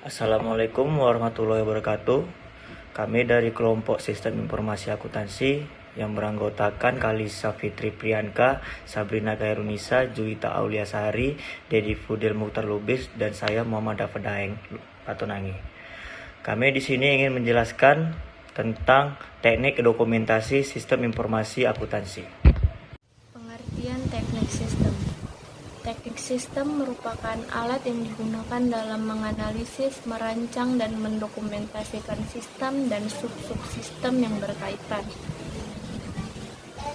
Assalamualaikum warahmatullahi wabarakatuh. Kami dari kelompok Sistem Informasi Akuntansi yang beranggotakan Kalisa Fitri Priyanka, Sabrina Khairunisa, Juwita Aulia Sari, Dedi Fudel Mukhtar Lubis, dan saya Muhammad Dafa Daeng Patonangi. Kami di sini ingin menjelaskan tentang teknik dokumentasi sistem informasi akuntansi. Pengertian teknik sistem. Teknik sistem merupakan alat yang digunakan dalam menganalisis, merancang, dan mendokumentasikan sistem dan sub-subsistem yang berkaitan.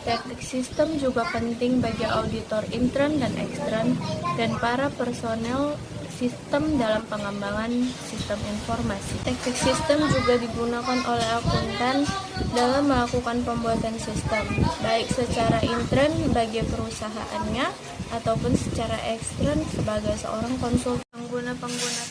Teknik sistem juga penting bagi auditor intern dan ekstern dan para personel sistem dalam pengembangan sistem informasi. Teknik sistem juga digunakan oleh akuntan dalam melakukan pembuatan sistem, baik secara intern bagi perusahaannya ataupun secara ekstern sebagai seorang konsultan. Pengguna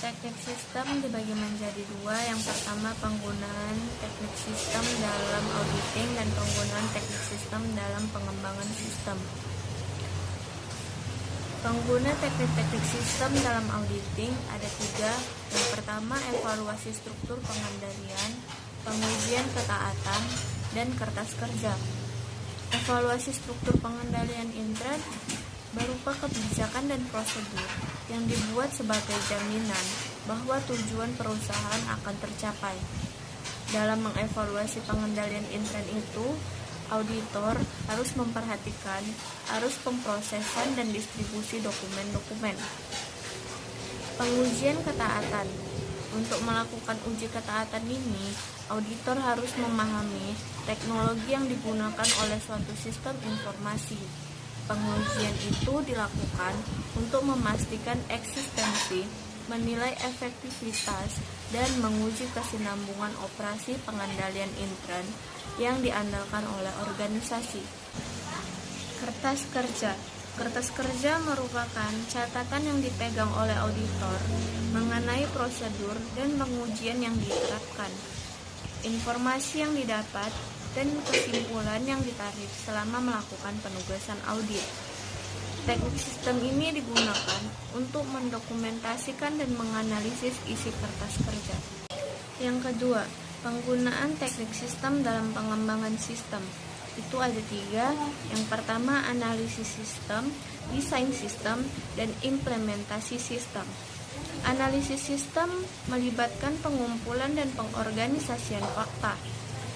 teknik sistem dibagi menjadi dua. Yang pertama, penggunaan teknik sistem dalam auditing dan penggunaan teknik sistem dalam pengembangan sistem. Pengguna teknik-teknik sistem dalam auditing ada tiga. Yang pertama, evaluasi struktur pengendalian, pengujian ketaatan, dan kertas kerja. Evaluasi struktur pengendalian intern berupa kebijakan dan prosedur yang dibuat sebagai jaminan bahwa tujuan perusahaan akan tercapai. Dalam mengevaluasi pengendalian intern itu, auditor harus memperhatikan arus pemrosesan dan distribusi dokumen-dokumen. Pengujian ketaatan. Untuk melakukan uji ketaatan ini, auditor harus memahami teknologi yang digunakan oleh suatu sistem informasi. Pengujian itu dilakukan untuk memastikan eksistensi, menilai efektivitas, dan menguji kesinambungan operasi pengendalian intern yang diandalkan oleh organisasi. Kertas kerja. Kertas kerja merupakan catatan yang dipegang oleh auditor mengenai prosedur dan pengujian yang diterapkan, informasi yang didapat, dan kesimpulan yang ditarik selama melakukan penugasan audit. Teknik sistem ini digunakan untuk mendokumentasikan dan menganalisis isi kertas kerja. Yang kedua, penggunaan teknik sistem dalam pengembangan sistem. Itu ada tiga. Yang pertama, analisis sistem, desain sistem, dan implementasi sistem. Analisis sistem melibatkan pengumpulan dan pengorganisasian fakta.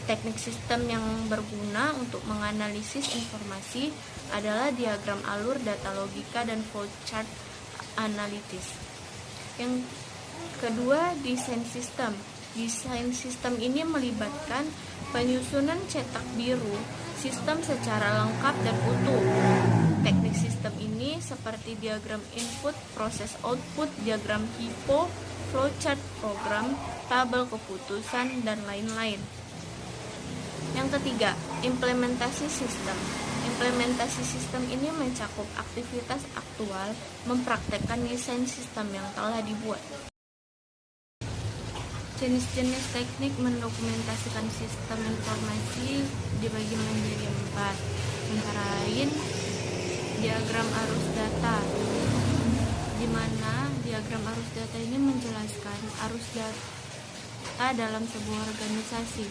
Teknik sistem yang berguna untuk menganalisis informasi adalah diagram alur, data logika, dan flowchart analitis. Yang kedua, desain sistem. Desain sistem ini melibatkan penyusunan cetak biru sistem secara lengkap dan utuh. Teknik sistem ini seperti diagram input, proses output, diagram HIPPO, flowchart program, tabel keputusan, dan lain-lain. Yang ketiga, implementasi sistem. Implementasi sistem ini mencakup aktivitas aktual mempraktekkan desain sistem yang telah dibuat. Jenis-jenis teknik mendokumentasikan sistem informasi dibagi menjadi 4, antara lain diagram arus data, di mana diagram arus data ini menjelaskan arus data dalam sebuah organisasi.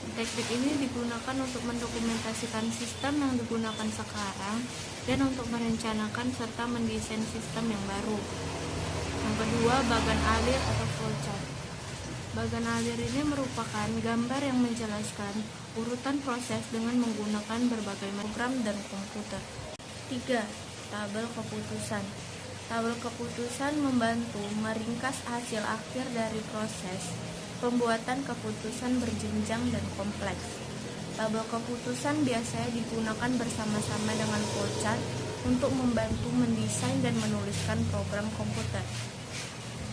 Teknik ini digunakan untuk mendokumentasikan sistem yang digunakan sekarang dan untuk merencanakan serta mendesain sistem yang baru. Yang kedua, bagan alir atau flowchart. Bagan alir ini merupakan gambar yang menjelaskan urutan proses dengan menggunakan berbagai program dan komputer. 3. Tabel keputusan. Tabel keputusan membantu meringkas hasil akhir dari proses pembuatan keputusan berjenjang dan kompleks. Tabel keputusan biasanya digunakan bersama-sama dengan flowchart untuk membantu mendesain dan menuliskan program komputer.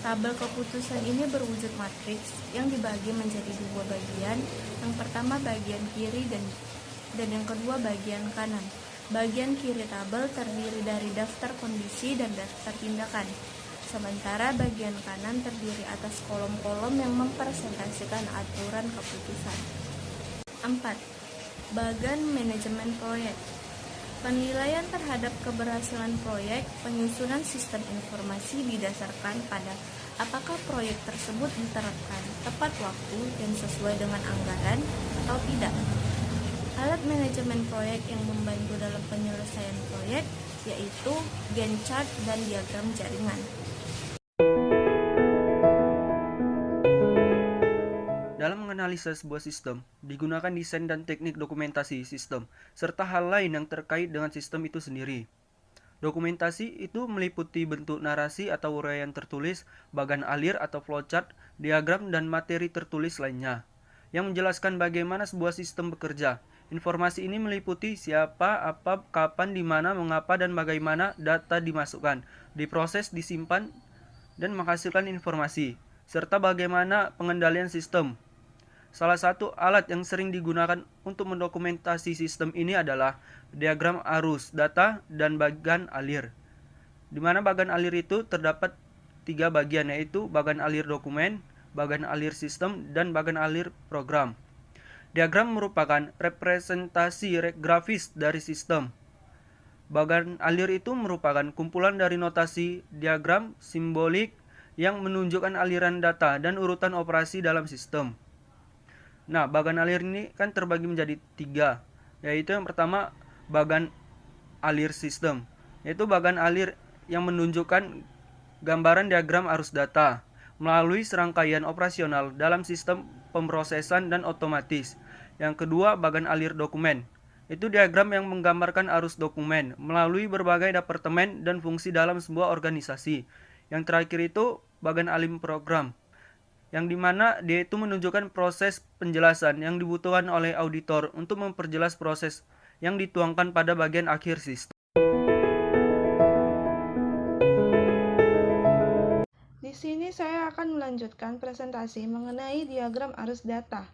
Tabel keputusan ini berwujud matriks yang dibagi menjadi dua bagian. Yang pertama bagian kiri dan yang kedua bagian kanan. Bagian kiri tabel terdiri dari daftar kondisi dan daftar tindakan. Sementara bagian kanan terdiri atas kolom-kolom yang mempresentasikan aturan keputusan. 4. Bagan manajemen proyek. Penilaian terhadap keberhasilan proyek penyusunan sistem informasi didasarkan pada apakah proyek tersebut diterapkan tepat waktu dan sesuai dengan anggaran atau tidak. Alat manajemen proyek yang membantu dalam penyelesaian proyek yaitu Gantt chart dan diagram jaringan. Dalam menganalisa sebuah sistem, digunakan desain dan teknik dokumentasi sistem, serta hal lain yang terkait dengan sistem itu sendiri. Dokumentasi itu meliputi bentuk narasi atau uraian tertulis, bagan alir atau flowchart, diagram, dan materi tertulis lainnya, yang menjelaskan bagaimana sebuah sistem bekerja. Informasi ini meliputi siapa, apa, kapan, di mana, mengapa, dan bagaimana data dimasukkan, diproses, disimpan, dan menghasilkan informasi, serta bagaimana pengendalian sistem. Salah satu alat yang sering digunakan untuk mendokumentasi sistem ini adalah diagram arus data dan bagan alir. Di mana bagan alir itu terdapat 3 bagian, yaitu bagan alir dokumen, bagan alir sistem, dan bagan alir program. Diagram merupakan representasi grafis dari sistem. Bagan alir itu merupakan kumpulan dari notasi diagram simbolik yang menunjukkan aliran data dan urutan operasi dalam sistem. Nah, bagan alir ini kan terbagi menjadi 3, yaitu yang pertama bagan alir sistem, yaitu bagan alir yang menunjukkan gambaran diagram arus data melalui serangkaian operasional dalam sistem pemrosesan dan otomatis. Yang kedua, bagan alir dokumen, itu diagram yang menggambarkan arus dokumen melalui berbagai departemen dan fungsi dalam sebuah organisasi. Yang terakhir itu bagan alir program, yang dimana dia itu menunjukkan proses penjelasan yang dibutuhkan oleh auditor untuk memperjelas proses yang dituangkan pada bagian akhir sistem. Di sini saya akan melanjutkan presentasi mengenai diagram arus data.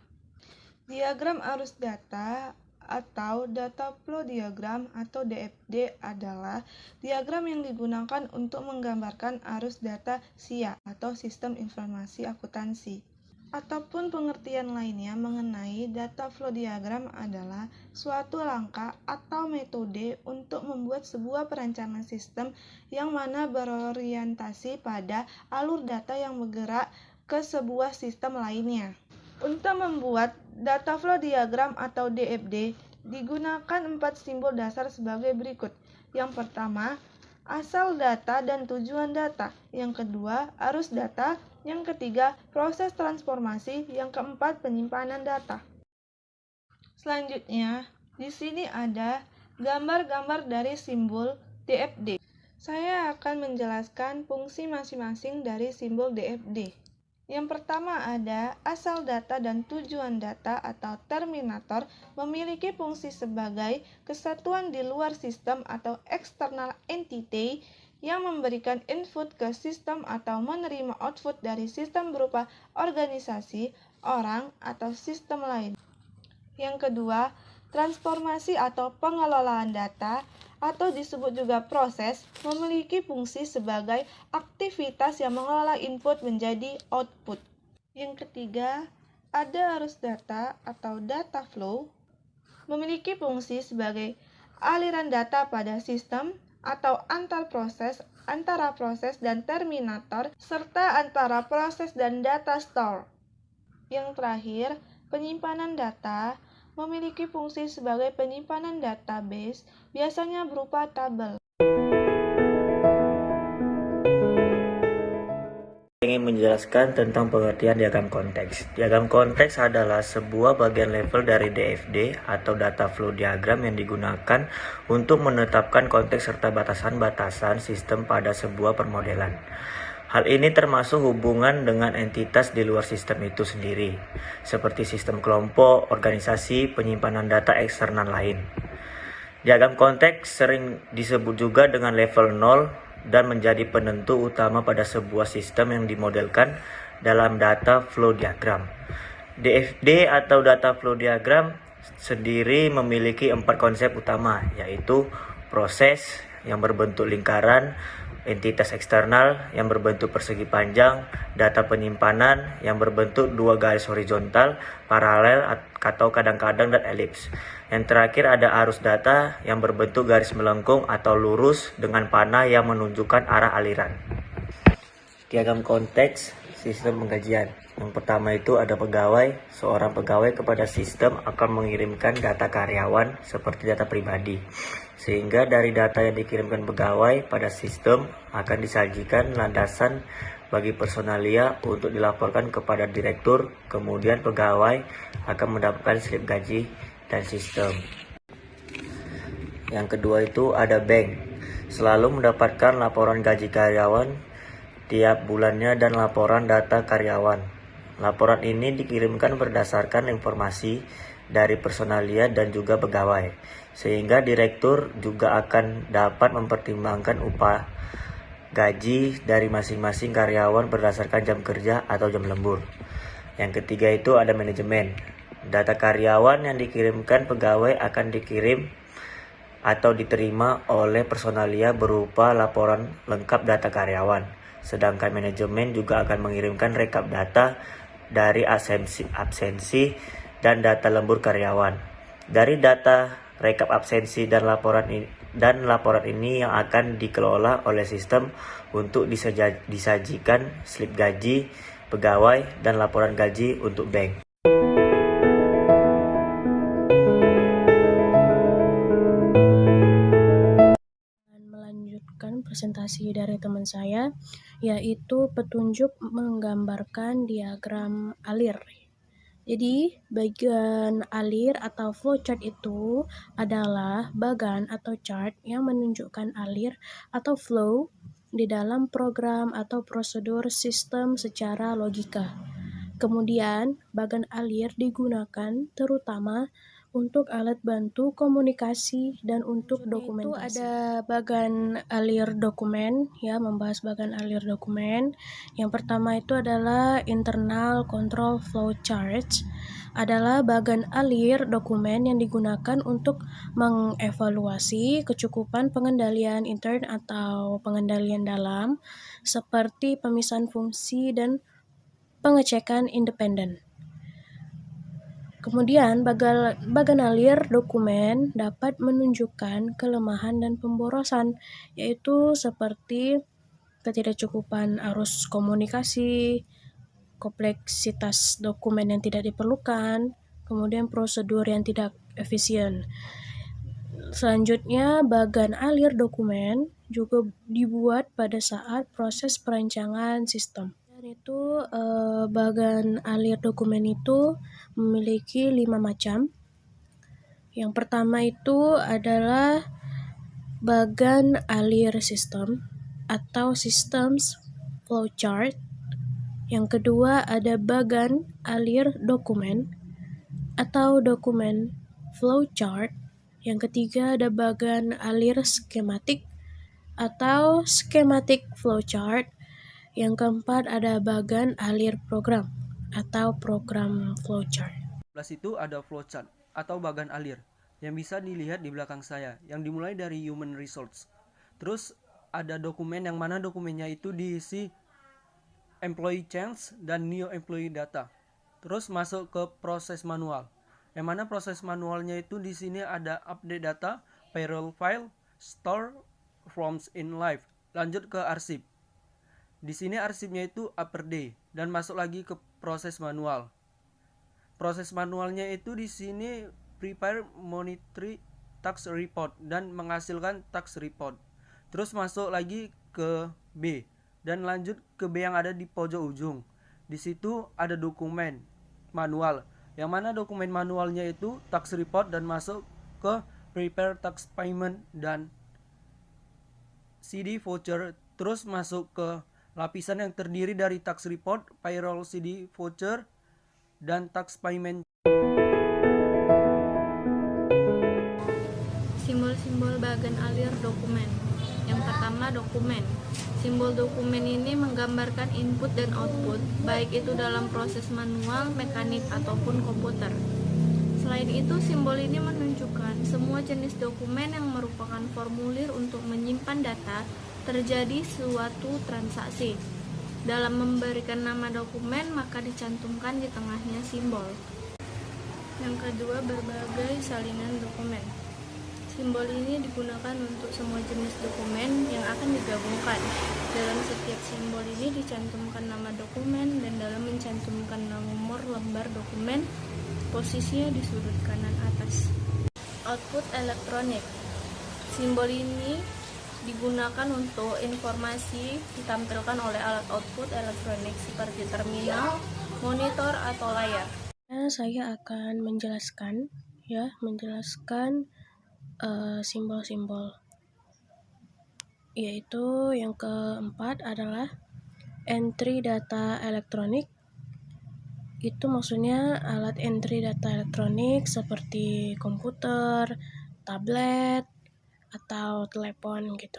Diagram arus data atau data flow diagram atau DFD adalah diagram yang digunakan untuk menggambarkan arus data SIA atau Sistem Informasi Akuntansi. Ataupun pengertian lainnya mengenai data flow diagram adalah suatu langkah atau metode untuk membuat sebuah perancangan sistem yang mana berorientasi pada alur data yang bergerak ke sebuah sistem lainnya. Untuk membuat data flow diagram atau DFD, digunakan 4 simbol dasar sebagai berikut. Yang pertama, asal data dan tujuan data. Yang kedua, arus data. Yang ketiga, proses transformasi. Yang keempat, penyimpanan data. Selanjutnya, di sini ada gambar-gambar dari simbol DFD. Saya akan menjelaskan fungsi masing-masing dari simbol DFD. Yang pertama ada asal data dan tujuan data atau terminator memiliki fungsi sebagai kesatuan di luar sistem atau external entity yang memberikan input ke sistem atau menerima output dari sistem berupa organisasi, orang, atau sistem lain. Yang kedua, transformasi atau pengelolaan data atau disebut juga proses, memiliki fungsi sebagai aktivitas yang mengelola input menjadi output. Yang ketiga, ada arus data atau data flow, memiliki fungsi sebagai aliran data pada sistem atau antara proses dan terminator, serta antara proses dan data store. Yang terakhir, penyimpanan data memiliki fungsi sebagai penyimpanan database, biasanya berupa tabel. Ingin menjelaskan tentang pengertian diagram konteks. Diagram konteks adalah sebuah bagian level dari DFD atau data flow diagram yang digunakan untuk menetapkan konteks serta batasan-batasan sistem pada sebuah permodelan. Hal ini termasuk hubungan dengan entitas di luar sistem itu sendiri, seperti sistem kelompok, organisasi, penyimpanan data eksternal lain. Diagram konteks sering disebut juga dengan level 0 dan menjadi penentu utama pada sebuah sistem yang dimodelkan dalam data flow diagram. DFD atau data flow diagram sendiri memiliki 4 konsep utama, yaitu proses yang berbentuk lingkaran, entitas eksternal yang berbentuk persegi panjang, data penyimpanan yang berbentuk 2 garis horizontal, paralel atau kadang-kadang dan elips. Yang terakhir ada arus data yang berbentuk garis melengkung atau lurus dengan panah yang menunjukkan arah aliran. Diagram konteks sistem penggajian. Yang pertama itu ada pegawai. Seorang pegawai kepada sistem akan mengirimkan data karyawan seperti data pribadi. Sehingga dari data yang dikirimkan pegawai pada sistem akan disajikan landasan bagi personalia untuk dilaporkan kepada direktur. Kemudian pegawai akan mendapatkan slip gaji dan sistem. Yang kedua itu ada bank. Selalu mendapatkan laporan gaji karyawan tiap bulannya dan laporan data karyawan. Laporan ini dikirimkan berdasarkan informasi dari personalia dan juga pegawai, sehingga direktur juga akan dapat mempertimbangkan upah gaji dari masing-masing karyawan berdasarkan jam kerja atau jam lembur. Yang ketiga itu ada manajemen. Data karyawan yang dikirimkan pegawai akan dikirim atau diterima oleh personalia berupa laporan lengkap data karyawan. Sedangkan manajemen juga akan mengirimkan rekap data dari absensi dan data lembur karyawan. Dari data rekap absensi dan laporan ini yang akan dikelola oleh sistem untuk disajikan slip gaji pegawai dan laporan gaji untuk bank. Presentasi dari teman saya, yaitu petunjuk menggambarkan diagram alir. Jadi, bagian alir atau flowchart itu adalah bagan atau chart yang menunjukkan alir atau flow di dalam program atau prosedur sistem secara logika. Kemudian, bagan alir digunakan terutama untuk alat bantu komunikasi dan untuk dokumentasi. Itu ada bagan alir dokumen, ya, membahas bagan alir dokumen. Yang pertama itu adalah internal control flow charts, adalah bagan alir dokumen yang digunakan untuk mengevaluasi kecukupan pengendalian intern atau pengendalian dalam, seperti pemisahan fungsi dan pengecekan independen. Kemudian, bagan alir dokumen dapat menunjukkan kelemahan dan pemborosan, yaitu seperti ketidakcukupan arus komunikasi, kompleksitas dokumen yang tidak diperlukan, kemudian prosedur yang tidak efisien. Selanjutnya, bagan alir dokumen juga dibuat pada saat proses perancangan sistem. Itu bagan alir dokumen itu memiliki 5 macam. Yang pertama itu adalah bagan alir sistem atau systems flowchart. Yang kedua ada bagan alir dokumen atau dokumen flowchart. Yang ketiga ada bagan alir skematik atau schematic flowchart. Yang keempat ada bagan alir program atau program flowchart. Plus itu ada flowchart atau bagan alir yang bisa dilihat di belakang saya, yang dimulai dari human resource. Terus ada dokumen yang mana dokumennya itu diisi employee change dan new employee data. Terus masuk ke proses manual, yang mana proses manualnya itu di sini ada update data, payroll file, store, forms in live, lanjut ke arsip. Di sini arsipnya itu upper day dan masuk lagi ke proses manual. Proses manualnya itu di sini prepare monetary tax report dan menghasilkan tax report. Terus masuk lagi ke B dan lanjut ke B yang ada di pojok ujung. Di situ ada dokumen manual, yang mana dokumen manualnya itu tax report dan masuk ke prepare tax payment dan CD voucher. Terus masuk ke lapisan yang terdiri dari tax report, payroll, CD voucher, dan tax payment. Simbol-simbol bagan alir dokumen. Yang pertama dokumen. Simbol dokumen ini menggambarkan input dan output, baik itu dalam proses manual, mekanik, ataupun komputer. Selain itu, simbol ini menunjukkan semua jenis dokumen yang merupakan formulir untuk menyimpan data terjadi suatu transaksi. Dalam memberikan nama dokumen, maka dicantumkan di tengahnya simbol. Yang kedua, berbagai salinan dokumen. Simbol ini digunakan untuk semua jenis dokumen yang akan digabungkan. Dalam setiap simbol ini dicantumkan nama dokumen, dan dalam mencantumkan nomor lembar dokumen, posisinya di sudut kanan atas. Output elektronik. Simbol ini digunakan untuk informasi ditampilkan oleh alat output elektronik seperti terminal, monitor, atau layar. Saya akan menjelaskan simbol-simbol, yaitu yang keempat adalah entry data elektronik. Itu maksudnya alat entry data elektronik seperti komputer, tablet, atau telepon gitu.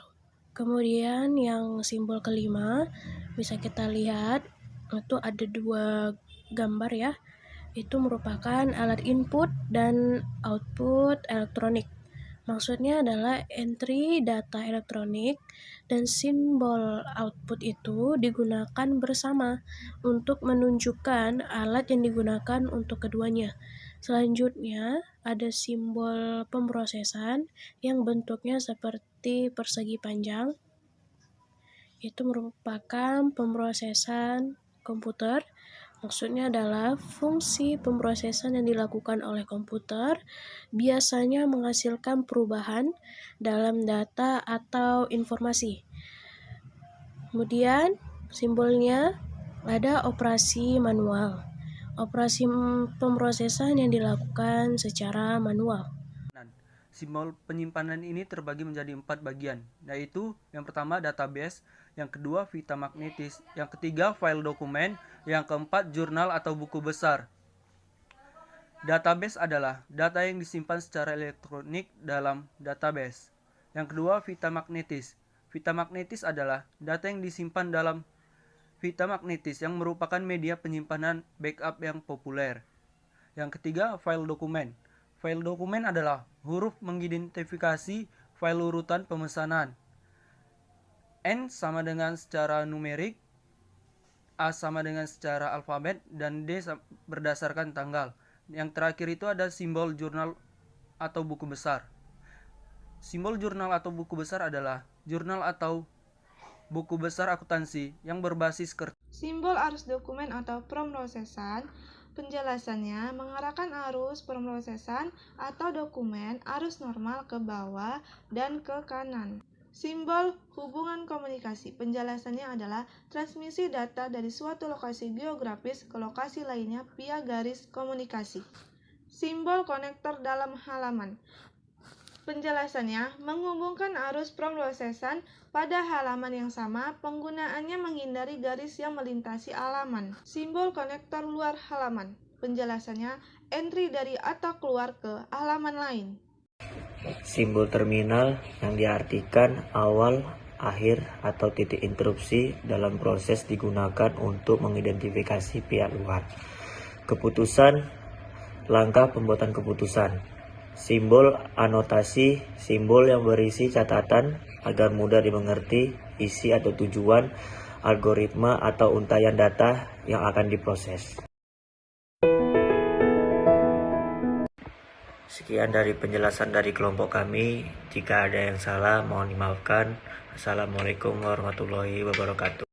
Kemudian yang simbol kelima bisa kita lihat itu ada 2 gambar ya. Itu merupakan alat input dan output elektronik. Maksudnya adalah entry data elektronik dan simbol output itu digunakan bersama untuk menunjukkan alat yang digunakan untuk keduanya. Selanjutnya ada simbol pemrosesan yang bentuknya seperti persegi panjang. Itu merupakan pemrosesan komputer. Maksudnya adalah fungsi pemrosesan yang dilakukan oleh komputer biasanya menghasilkan perubahan dalam data atau informasi. Kemudian simbolnya ada operasi manual. Operasi pemrosesan yang dilakukan secara manual. Simbol penyimpanan ini terbagi menjadi 4 bagian, yaitu yang pertama database, yang kedua vita magnetis, yang ketiga file dokumen, yang keempat jurnal atau buku besar. Database adalah data yang disimpan secara elektronik dalam database. Yang kedua vita magnetis. Vita magnetis adalah data yang disimpan dalam vita magnetis yang merupakan media penyimpanan backup yang populer. Yang ketiga file dokumen. File dokumen adalah huruf mengidentifikasi file urutan pemesanan. N sama dengan secara numerik, A sama dengan secara alfabet, dan D berdasarkan tanggal. Yang terakhir itu ada simbol jurnal atau buku besar. Simbol jurnal atau buku besar adalah jurnal atau buku besar akuntansi yang berbasis kertas. Simbol arus dokumen atau pemrosesan. Penjelasannya mengarahkan arus pemrosesan atau dokumen arus normal ke bawah dan ke kanan. Simbol hubungan komunikasi. Penjelasannya adalah transmisi data dari suatu lokasi geografis ke lokasi lainnya via garis komunikasi. Simbol konektor dalam halaman. Penjelasannya menghubungkan arus pemrosesan pada halaman yang sama, penggunaannya menghindari garis yang melintasi halaman. Simbol konektor luar halaman. Penjelasannya entry dari atau keluar ke halaman lain. Simbol terminal yang diartikan awal, akhir, atau titik interupsi dalam proses digunakan untuk mengidentifikasi pihak luar. Keputusan, langkah pembuatan keputusan. Simbol anotasi, simbol yang berisi catatan agar mudah dimengerti isi atau tujuan, algoritma atau untaian data yang akan diproses. Sekian dari penjelasan dari kelompok kami. Jika ada yang salah, mohon dimaafkan. Assalamualaikum warahmatullahi wabarakatuh.